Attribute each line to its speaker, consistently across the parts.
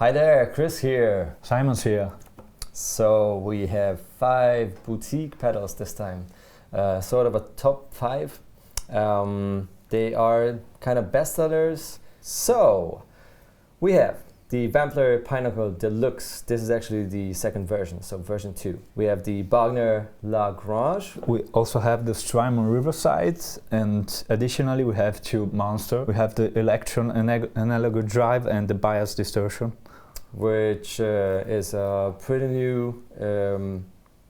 Speaker 1: Hi there, Chris here.
Speaker 2: Simon's here.
Speaker 1: So we have 5 boutique pedals this time, sort of a top 5. They are kind of bestsellers. So we have the Wampler Pinnacle Deluxe. This is actually the second version, so version 2. We have the Bogner Grange.
Speaker 2: We also have the Strymon Riverside, and additionally we have 2 Monster. We have the Elektron analog drive and the bias distortion,
Speaker 1: which is a pretty new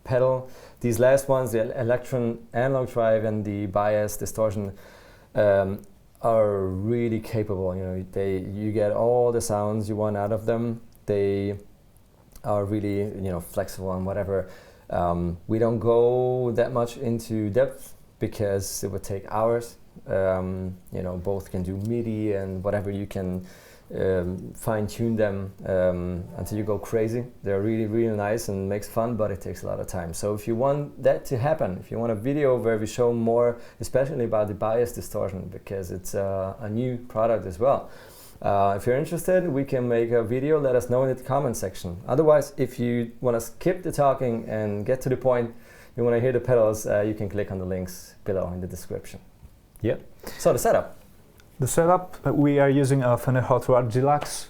Speaker 1: pedal. These last ones, the Elektron analog drive and the bias distortion, are really capable. You know, you get all the sounds you want out of them. They are really, flexible and whatever. We don't go that much into depth because it would take hours. Both can do MIDI and whatever. You can fine-tune them until you go crazy. They're really, really nice and makes fun, but it takes a lot of time. So if you want that to happen, if you want a video where we show more, especially about the bias distortion, because it's a new product as well, if you're interested, we can make a video. Let us know in the comment section. Otherwise, if you want to skip the talking and get to the point, you want to hear the pedals, you can click on the links below in the description.
Speaker 2: Yeah.
Speaker 1: So the setup.
Speaker 2: The setup, we are using a Fender Hot Rod Deluxe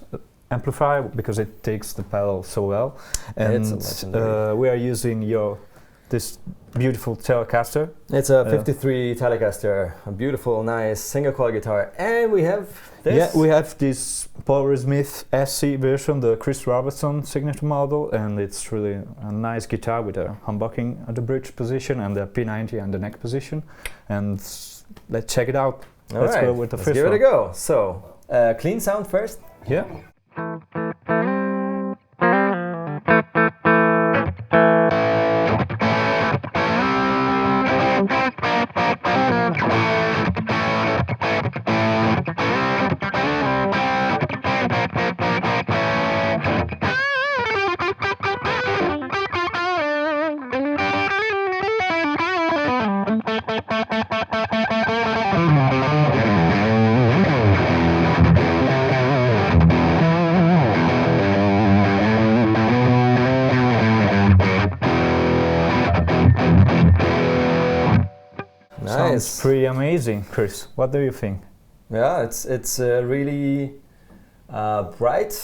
Speaker 2: amplifier because it takes the pedal so well. And we are using this beautiful Telecaster.
Speaker 1: It's a 53 Telecaster, a beautiful, nice single coil guitar. And we have this.
Speaker 2: Yeah, we have this Paul Smith SC version, the Chris Robertson signature model, and it's really a nice guitar with a humbucking at the bridge position and the P90 and the neck position. And let's check it out. Let's go with the first one.
Speaker 1: Let's give it a go. So, clean sound first.
Speaker 2: Yeah.
Speaker 1: Nice.
Speaker 2: Sounds pretty amazing, Chris. What do you think?
Speaker 1: Yeah, it's really bright,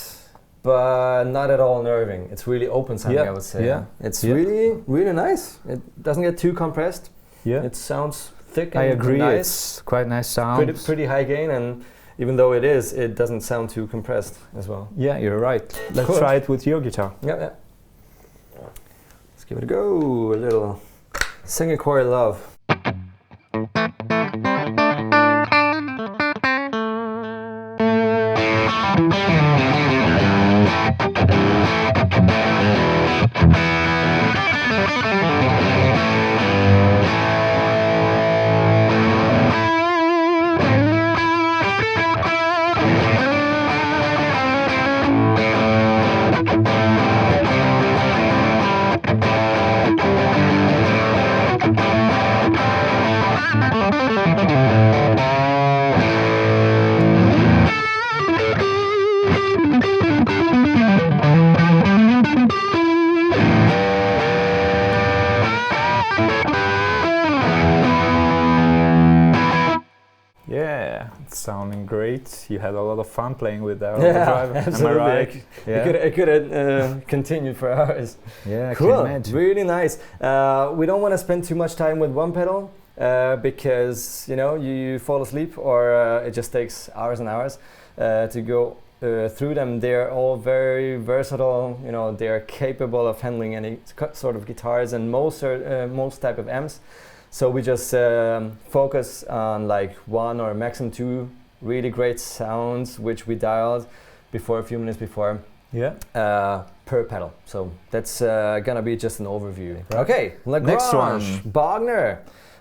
Speaker 1: but not at all nerving. It's really open sounding, I would say.
Speaker 2: Yeah.
Speaker 1: It's really, really nice. It doesn't get too compressed.
Speaker 2: Yeah.
Speaker 1: It sounds thick and
Speaker 2: I agree.
Speaker 1: nice.
Speaker 2: It's quite nice sound.
Speaker 1: Pretty high gain, and even though it doesn't sound too compressed as well.
Speaker 2: Yeah, you're right. Let's
Speaker 1: Cool.
Speaker 2: try it with your guitar.
Speaker 1: Yeah. Let's give it a go. A little single coil love.
Speaker 2: sounding great. You had a lot of fun playing with that
Speaker 1: Yeah,
Speaker 2: Overdrive.
Speaker 1: absolutely.
Speaker 2: Am I right?
Speaker 1: It could have continued for hours.
Speaker 2: Yeah, I
Speaker 1: Cool,
Speaker 2: can imagine.
Speaker 1: really nice. We don't want to spend too much time with one pedal because you fall asleep or it just takes hours and hours to go through them. They're all very versatile. They're capable of handling any sort of guitars and most type of amps. So we just focus on like one or maximum two really great sounds, which we dialed a few minutes before.
Speaker 2: Yeah.
Speaker 1: Per pedal. So that's gonna be just an overview.
Speaker 2: Right.
Speaker 1: Okay, Grange,
Speaker 2: Next one.
Speaker 1: Bogner.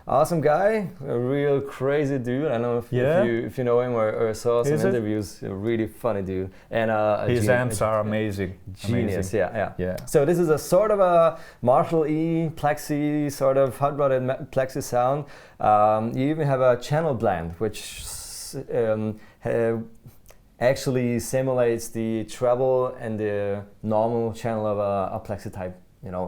Speaker 1: Awesome guy, a real crazy dude. I don't know if you know him or saw some interviews. A really funny dude. And
Speaker 2: his amps are amazing.
Speaker 1: Genius,
Speaker 2: amazing.
Speaker 1: Yeah. So this is a sort of a Marshall E plexi, sort of hot-rodded plexi sound. You even have a channel blend, which actually simulates the treble and the normal channel of a plexi type.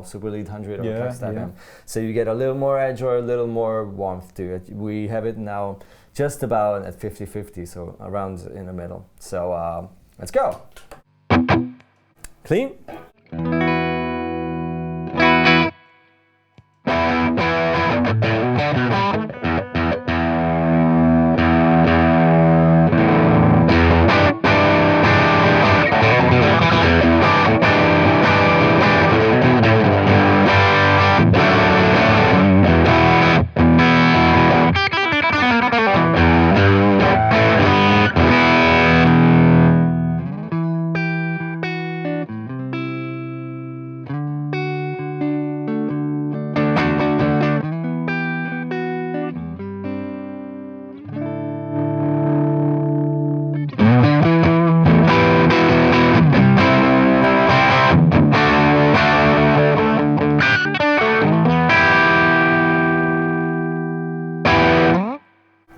Speaker 1: Super Lead 100 or Plexi type amp. So you get a little more edge or a little more warmth to it. We have it now just about at 50-50, so around in the middle. So let's go. Clean.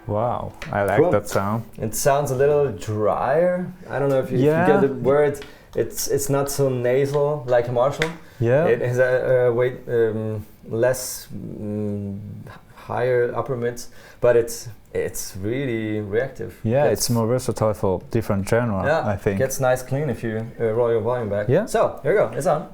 Speaker 2: Wow, I like that sound.
Speaker 1: It sounds a little drier. I don't know if you get the word. It's not so nasal like a Marshall.
Speaker 2: Yeah.
Speaker 1: It has a way less higher upper mids, but it's really reactive.
Speaker 2: Yeah, it's more versatile for different genre.
Speaker 1: Yeah,
Speaker 2: I think.
Speaker 1: It gets nice clean if you roll your volume back.
Speaker 2: Yeah.
Speaker 1: So here we go. It's on.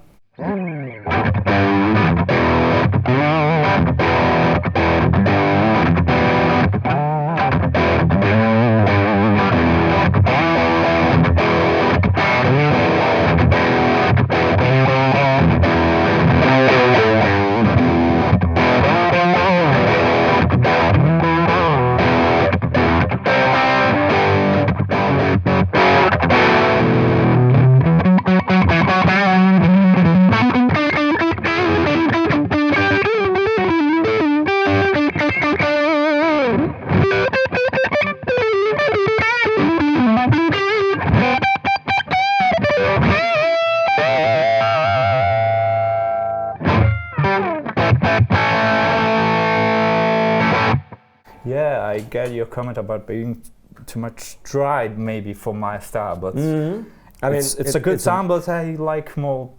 Speaker 2: Yeah, I get your comment about being too much dry, maybe for my style, but
Speaker 1: I mean,
Speaker 2: it's a good sound, but I like more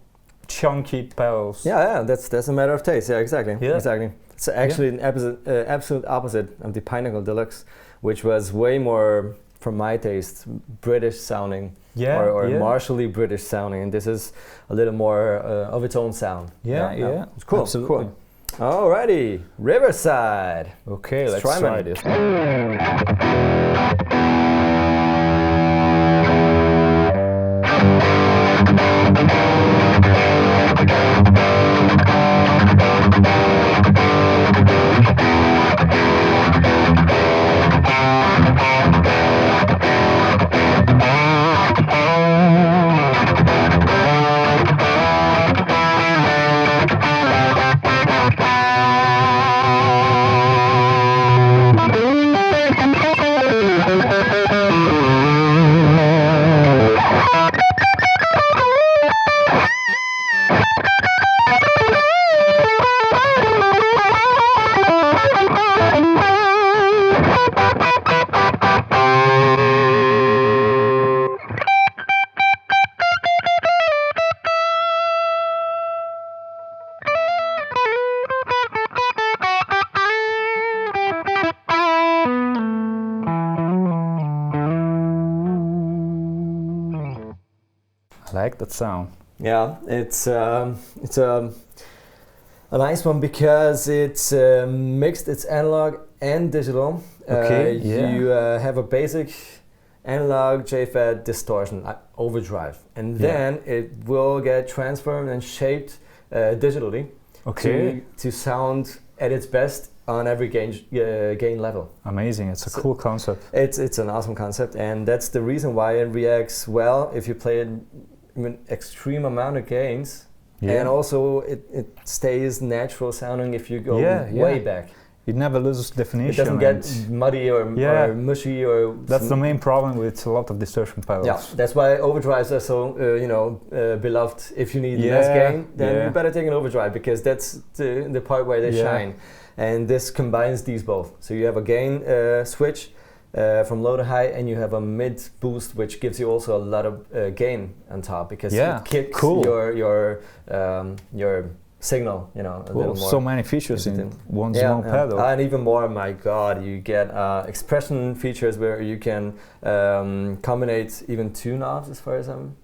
Speaker 2: chunky pedals.
Speaker 1: Yeah, that's a matter of taste. Yeah, exactly.
Speaker 2: Yeah.
Speaker 1: Exactly. It's actually an absolute opposite of the Pinnacle Deluxe, which was way more, from my taste, British sounding. Or Marshall-y British sounding, and this is a little more of its own sound.
Speaker 2: Yeah.
Speaker 1: It's cool.
Speaker 2: Absolutely.
Speaker 1: Cool. Alrighty, Riverside.
Speaker 2: Okay, let's
Speaker 1: Strymon.
Speaker 2: try this. like that sound.
Speaker 1: Yeah, it's a nice one because it's mixed. It's analog and digital.
Speaker 2: Okay, yeah.
Speaker 1: You have a basic analog JFET distortion, overdrive, and then it will get transformed and shaped digitally to sound at its best on every gain level.
Speaker 2: Amazing! It's a cool concept.
Speaker 1: It's an awesome concept, and that's the reason why it reacts well if you play an extreme amount of gains, and also it stays natural sounding if you go way back.
Speaker 2: It never loses definition.
Speaker 1: It doesn't get muddy or mushy or.
Speaker 2: That's the main problem with a lot of distortion pedals.
Speaker 1: Yeah, that's why overdrives are so beloved. If you need less gain, then you better take an overdrive because that's the part where they shine. And this combines these both. So you have a gain switch from low to high, and you have a mid boost, which gives you also a lot of gain on top because it kicks your signal, a little more.
Speaker 2: So many features in one small pedal.
Speaker 1: And even more, my God, you get expression features where you can combine even two knobs, as far as I'm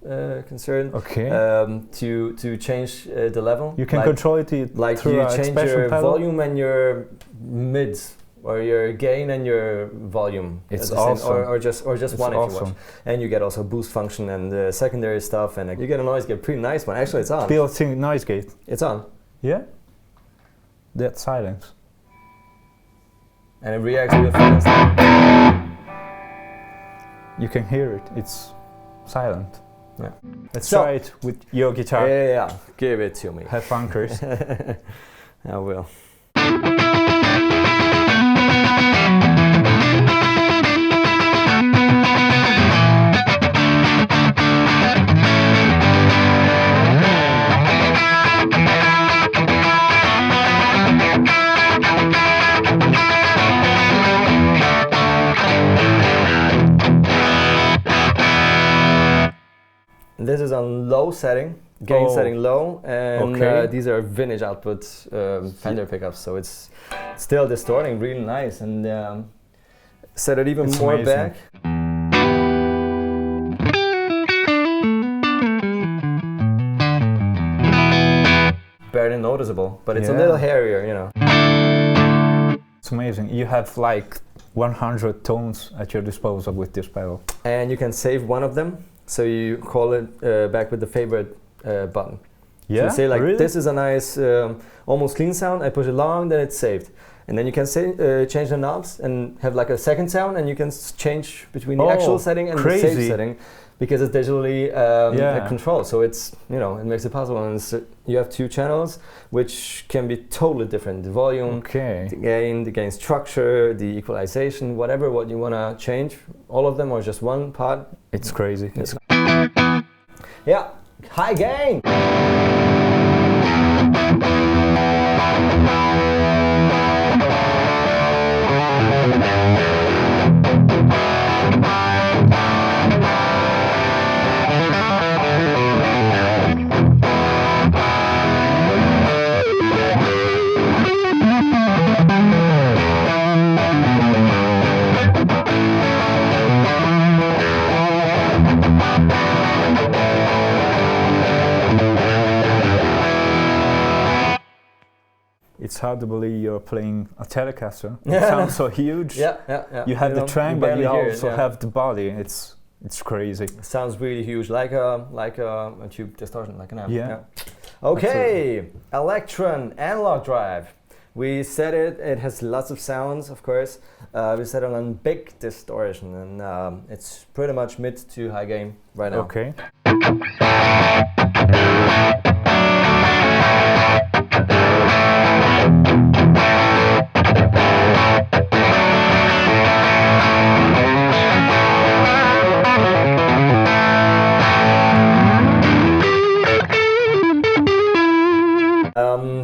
Speaker 1: concerned.
Speaker 2: Okay.
Speaker 1: To change the level.
Speaker 2: You can control it
Speaker 1: like
Speaker 2: through
Speaker 1: you change your
Speaker 2: pedal?
Speaker 1: volume and your mids, or your gain and your volume.
Speaker 2: It's awesome.
Speaker 1: Or just one if you watch. And you get also boost function and secondary stuff, and you get a noise gate, pretty nice one. Actually, it's on.
Speaker 2: Built-in noise gate.
Speaker 1: It's on.
Speaker 2: Yeah. That's silence.
Speaker 1: And it reacts real fast.
Speaker 2: You can hear it. It's silent.
Speaker 1: Yeah.
Speaker 2: Let's try it with your guitar.
Speaker 1: Yeah. Give it to me.
Speaker 2: Have fun, Chris.
Speaker 1: I will. This is on low setting, gain setting low, and these are vintage output Fender pickups, so it's still distorting really nice, and set it even more back. Barely noticeable, but it's a little hairier,
Speaker 2: It's amazing. You have like 100 tones at your disposal with this pedal.
Speaker 1: And you can save one of them. So you call it back with the favorite button.
Speaker 2: Yeah,
Speaker 1: so you say like,
Speaker 2: really?
Speaker 1: This is a nice, almost clean sound. I push it long, then it's saved. And then you can change the knobs and have like a second sound, and you can change between the actual setting and the save setting, because it's digitally controlled. So it's, it makes it possible. And you have two channels, which can be totally different. The volume, the gain structure, the equalization, what you want to change, all of them, or just one part.
Speaker 2: It's crazy.
Speaker 1: Yeah, high gain.
Speaker 2: It's hard to believe you're playing a Telecaster. It sounds so huge.
Speaker 1: Yeah.
Speaker 2: You have the trunk, but you also have the body. It's crazy.
Speaker 1: It sounds really huge, like a tube distortion, like an amp.
Speaker 2: Yeah.
Speaker 1: Okay, absolutely. Elektron analog drive. We set it. It has lots of sounds, of course. We set it on big distortion, and it's pretty much mid to high gain right now.
Speaker 2: Okay.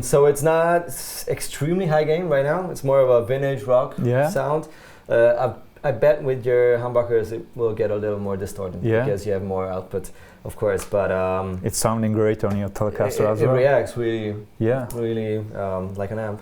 Speaker 1: So it's not extremely high gain right now. It's more of a vintage rock sound. I bet with your humbuckers it will get a little more distorted because you have more output, of course. But
Speaker 2: it's sounding great on your Telecaster as well.
Speaker 1: It reacts really like an amp.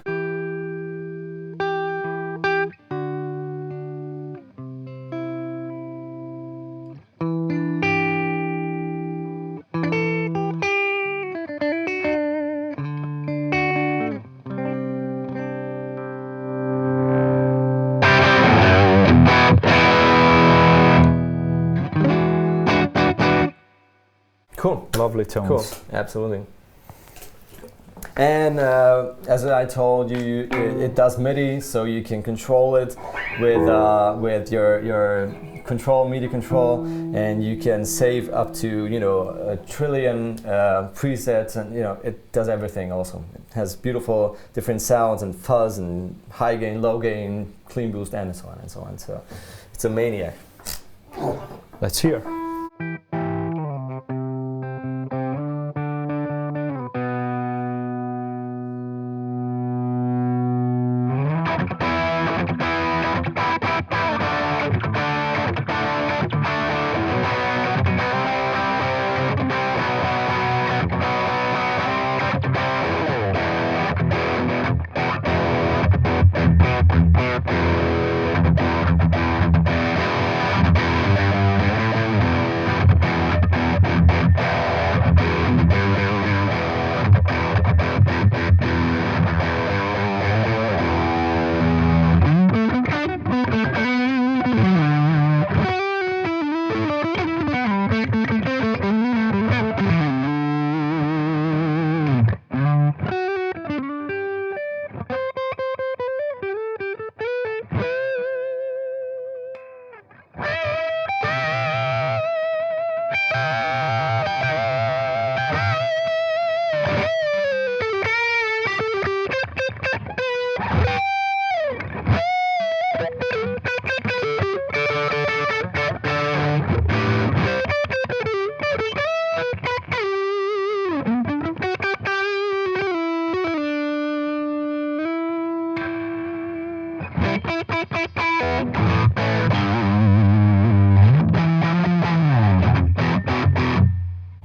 Speaker 2: lovely tones.
Speaker 1: Cool, absolutely. And as I told you, it does MIDI, so you can control it with your MIDI control, and you can save up to 1 trillion presets, and it does everything. Also, it has beautiful different sounds and fuzz and high gain, low gain, clean boost, and so on and so on. So it's a maniac.
Speaker 2: Let's hear.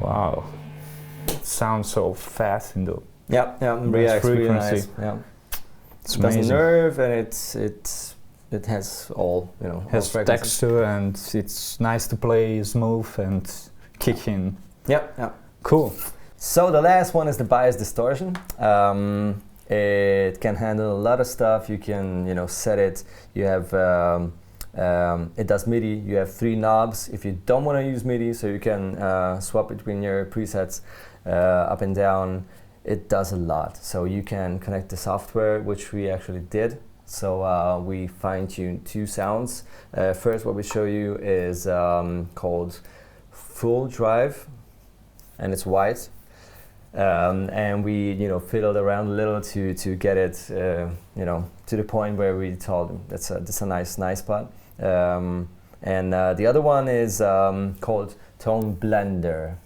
Speaker 2: Wow, it sounds so fast in the
Speaker 1: reacts really nice. Yeah,
Speaker 2: it's
Speaker 1: it doesn't
Speaker 2: amazing.
Speaker 1: nerve, and it has all
Speaker 2: Has texture, and it's nice to play smooth and kick in.
Speaker 1: Yeah.
Speaker 2: Cool.
Speaker 1: So the last one is the bias distortion. It can handle a lot of stuff. You can set it. You have it does MIDI. You have 3 knobs if you don't want to use MIDI, so you can swap between your presets up and down. It does a lot. So you can connect the software, which we actually did. So we fine-tuned 2 sounds. First, what we show you is called Full Drive, and it's white. And we fiddled around a little to get it to the point where we told them that's a nice spot. And the other one is called Tone Blender.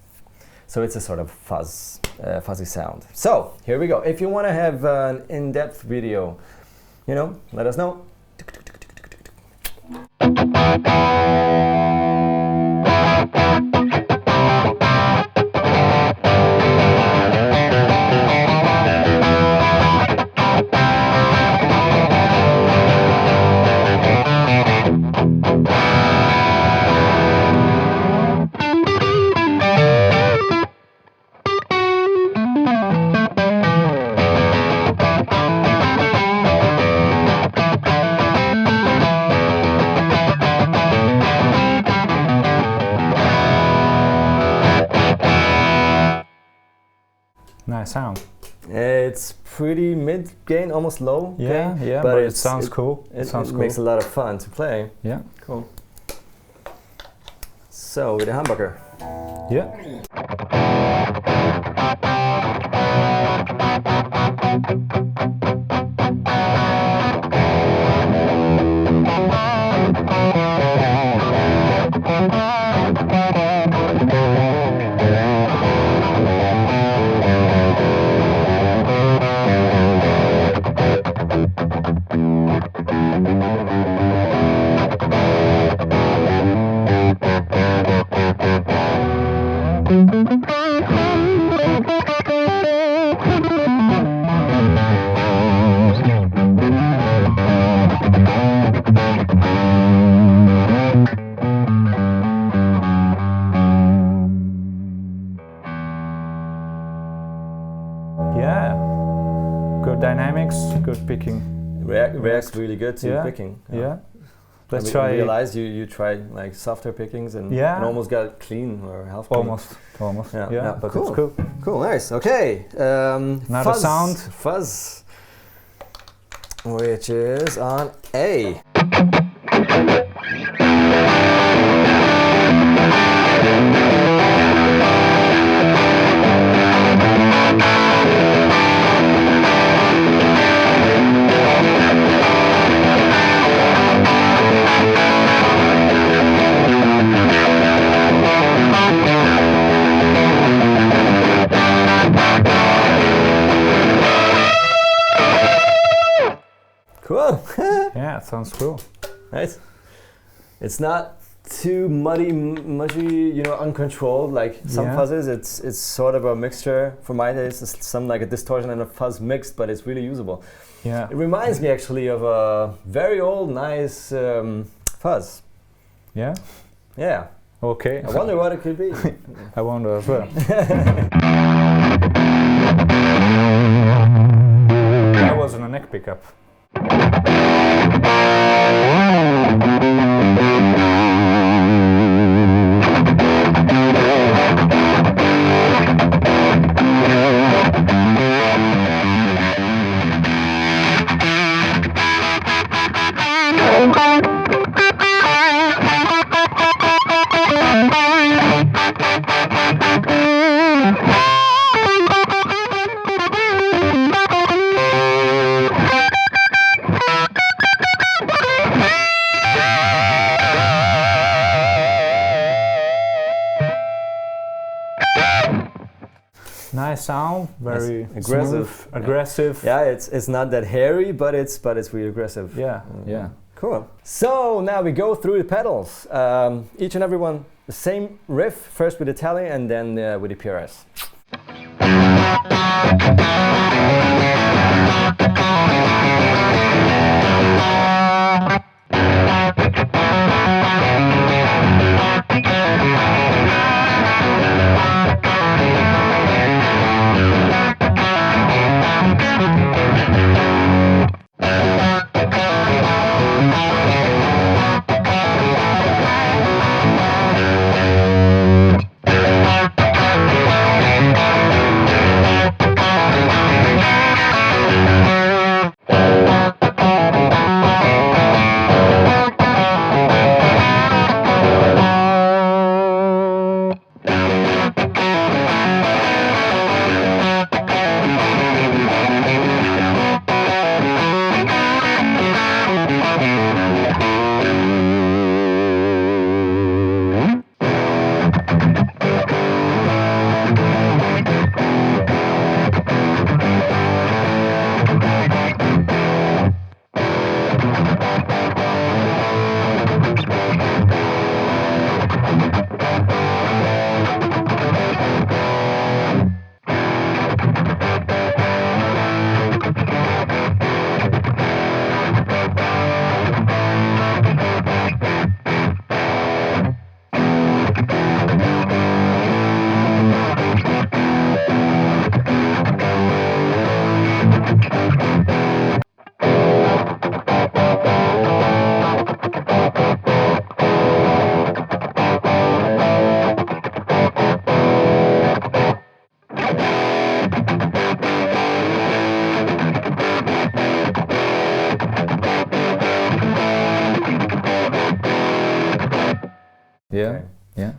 Speaker 1: So it's a sort of fuzzy sound. So here we go. If you want to have an in-depth video, let us know.
Speaker 2: Nice sound.
Speaker 1: It's pretty mid-gain, almost low gain.
Speaker 2: Yeah, but it sounds cool.
Speaker 1: It makes a lot of fun to play.
Speaker 2: Yeah.
Speaker 1: Cool. So, with the humbucker.
Speaker 2: Yeah. Good dynamics, good picking.
Speaker 1: Reacts really good to picking.
Speaker 2: Yeah. Let's
Speaker 1: I
Speaker 2: try.
Speaker 1: realized you tried like softer pickings and almost got clean or half clean.
Speaker 2: Almost.
Speaker 1: Yeah.
Speaker 2: But
Speaker 1: Cool.
Speaker 2: it's cool.
Speaker 1: Cool, nice. Okay.
Speaker 2: Another
Speaker 1: Fuzz.
Speaker 2: sound.
Speaker 1: Fuzz. Which is on A. Cool.
Speaker 2: Yeah, it sounds cool.
Speaker 1: Nice. It's not too mushy, uncontrolled like some fuzzes. It's sort of a mixture for my taste. It's some like a distortion and a fuzz mixed, but it's really usable.
Speaker 2: Yeah.
Speaker 1: It reminds me actually of a very old, nice fuzz.
Speaker 2: Yeah?
Speaker 1: Yeah.
Speaker 2: Okay.
Speaker 1: I wonder what it could be.
Speaker 2: I wonder as well. That wasn't a neck pickup. Nice sound, very aggressive.
Speaker 1: Yeah, it's not that hairy, but it's really aggressive.
Speaker 2: Yeah, yeah.
Speaker 1: Cool. So now we go through the pedals. Each and every one the same riff, first with the Tele and then with the PRS.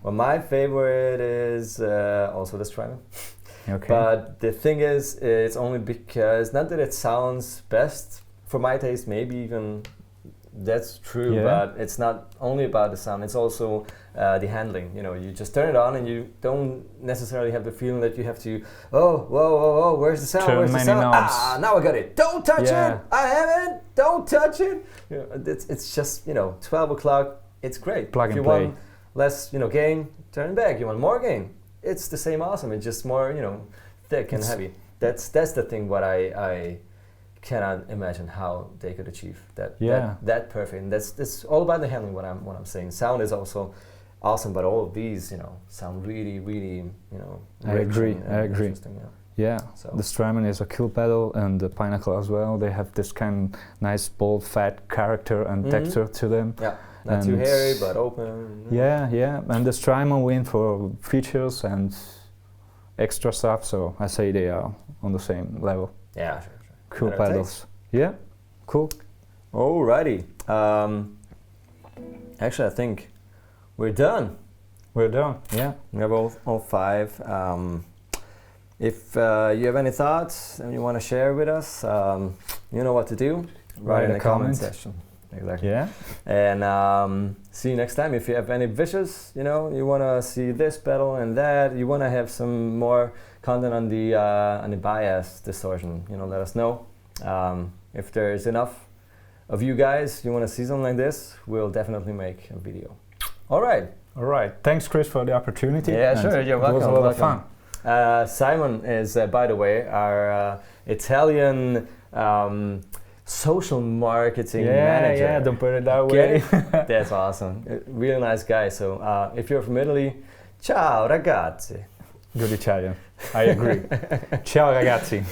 Speaker 1: Well, my favorite is also the Strymon.
Speaker 2: Okay.
Speaker 1: But the thing is, it's only because, not that it sounds best for my taste, maybe even that's true, but it's not only about the sound, it's also the handling. You know, you just turn it on and you don't necessarily have the feeling that you have to, whoa, where's the sound, where's the sound?
Speaker 2: Knobs.
Speaker 1: Ah, now I got it. Don't touch it, I have it, don't touch it. You know, it's just, 12 o'clock, it's great.
Speaker 2: Plug and
Speaker 1: if you
Speaker 2: play.
Speaker 1: want less, gain, turn it back. You want more gain, it's the same awesome, it's just more, thick and heavy. That's the thing what I cannot imagine how they could achieve that perfect. And that's all about the handling. What I'm saying. Sound is also awesome, but all of these, sound really, really,
Speaker 2: I agree.
Speaker 1: interesting.
Speaker 2: Yeah,
Speaker 1: So.
Speaker 2: the Strymon is a cool pedal, and the Pinnacle as well. They have this kind of nice, bold, fat character and texture to them.
Speaker 1: Yeah, not too hairy, but open.
Speaker 2: Yeah, and the Strymon win for features and extra stuff, so I say they are on the same level.
Speaker 1: Yeah, sure.
Speaker 2: Cool pedals. Yeah, cool.
Speaker 1: Alrighty. Actually, I think we're done.
Speaker 2: We're done, yeah.
Speaker 1: We have all 5. If you have any thoughts and you want to share with us, you know what to do. Write in the comment section. Exactly.
Speaker 2: Yeah.
Speaker 1: And see you next time. If you have any wishes, you know, you want to see this pedal and that, you want to have some more content on the bias distortion, you know, let us know. If there's enough of you guys, you want to see something like this, we'll definitely make a video. All right.
Speaker 2: Thanks, Chris, for the opportunity.
Speaker 1: Yeah, sure. You're welcome.
Speaker 2: It was a lot of fun.
Speaker 1: Simon is, by the way, our Italian social marketing manager.
Speaker 2: Yeah, don't put it that way.
Speaker 1: That's awesome. Really nice guy. So if you're from Italy, ciao ragazzi.
Speaker 2: Good Italian. I agree. Ciao ragazzi.